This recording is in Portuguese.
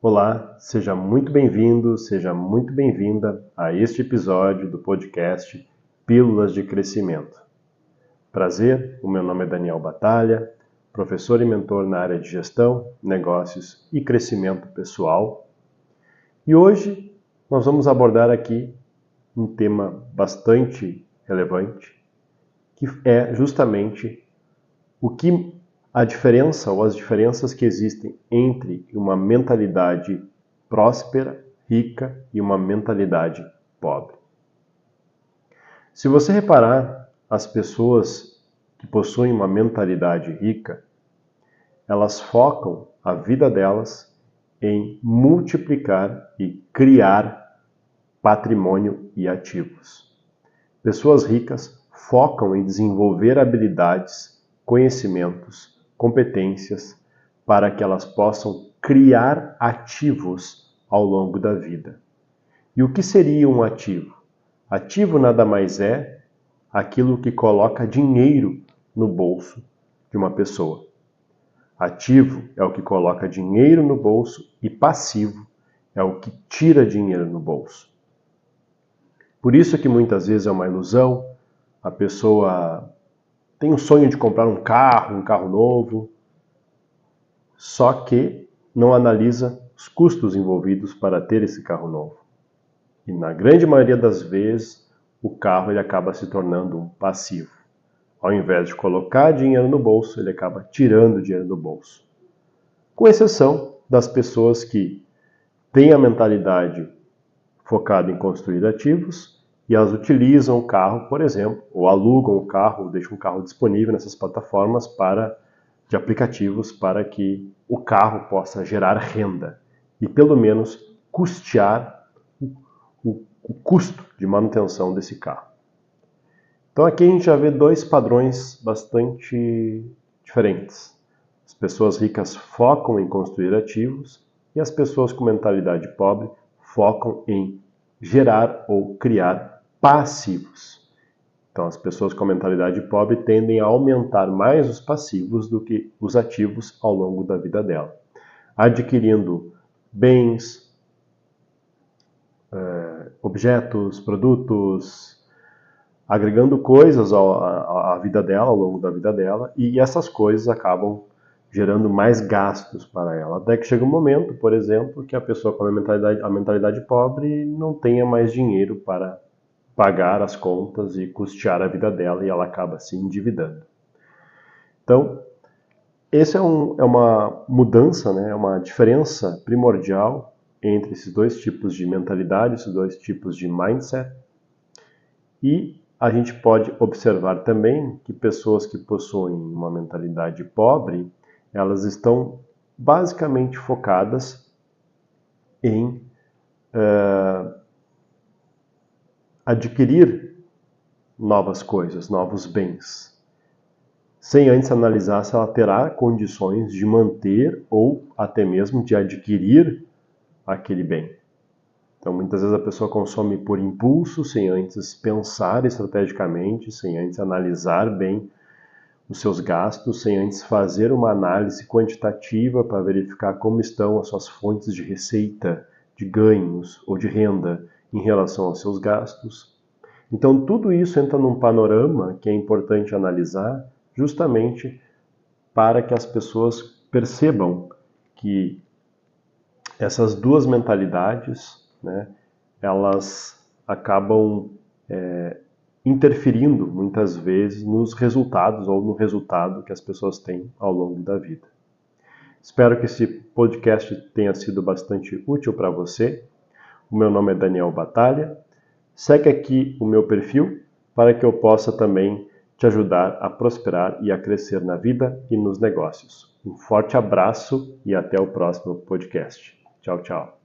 Olá, seja muito bem-vindo, seja muito bem-vinda a este episódio do podcast Pílulas de Crescimento. Prazer, o meu nome é Daniel Batalha, professor e mentor na área de gestão, negócios e crescimento pessoal. E hoje nós vamos abordar aqui um tema bastante relevante, que é justamente o que a diferença ou as diferenças que existem entre uma mentalidade próspera, rica e uma mentalidade pobre. Se você reparar, as pessoas que possuem uma mentalidade rica, elas focam a vida delas em multiplicar e criar patrimônio e ativos. Pessoas ricas focam em desenvolver habilidades, conhecimentos, competências para que elas possam criar ativos ao longo da vida. E o que seria um ativo? Ativo nada mais é aquilo que coloca dinheiro no bolso de uma pessoa. Ativo é o que coloca dinheiro no bolso e passivo é o que tira dinheiro no bolso. Por isso que muitas vezes é uma ilusão, a pessoa tem o sonho de comprar um carro novo, só que não analisa os custos envolvidos para ter esse carro novo. E na grande maioria das vezes, o carro ele acaba se tornando um passivo. Ao invés de colocar dinheiro no bolso, ele acaba tirando dinheiro do bolso. Com exceção das pessoas que têm a mentalidade focada em construir ativos e elas utilizam o carro, por exemplo, ou alugam o carro, ou deixam o carro disponível nessas plataformas de aplicativos para que o carro possa gerar renda e pelo menos custear o custo de manutenção desse carro. Então aqui a gente já vê dois padrões bastante diferentes. As pessoas ricas focam em construir ativos e as pessoas com mentalidade pobre focam em gerar ou criar passivos. Então as pessoas com mentalidade pobre tendem a aumentar mais os passivos do que os ativos ao longo da vida dela, adquirindo bens, objetos, produtos, agregando coisas à vida dela, ao longo da vida dela, e essas coisas acabam gerando mais gastos para ela. Até que chega um momento, por exemplo, que a pessoa com a mentalidade pobre não tenha mais dinheiro para pagar as contas e custear a vida dela e ela acaba se endividando. Então, essa é uma mudança, né? É uma diferença primordial entre esses dois tipos de mentalidade, esses dois tipos de mindset. E a gente pode observar também que pessoas que possuem uma mentalidade pobre, elas estão basicamente focadas em adquirir novas coisas, novos bens, sem antes analisar se ela terá condições de manter ou até mesmo de adquirir aquele bem. Então, muitas vezes a pessoa consome por impulso, sem antes pensar estrategicamente, sem antes analisar bem os seus gastos, sem antes fazer uma análise quantitativa para verificar como estão as suas fontes de receita, de ganhos ou de renda em relação aos seus gastos. Então, tudo isso entra num panorama que é importante analisar justamente para que as pessoas percebam que essas duas mentalidades, né, elas acabam interferindo muitas vezes nos resultados ou no resultado que as pessoas têm ao longo da vida. Espero que esse podcast tenha sido bastante útil para você. O meu nome é Daniel Batalha. Segue aqui o meu perfil para que eu possa também te ajudar a prosperar e a crescer na vida e nos negócios. Um forte abraço e até o próximo podcast. Tchau, tchau.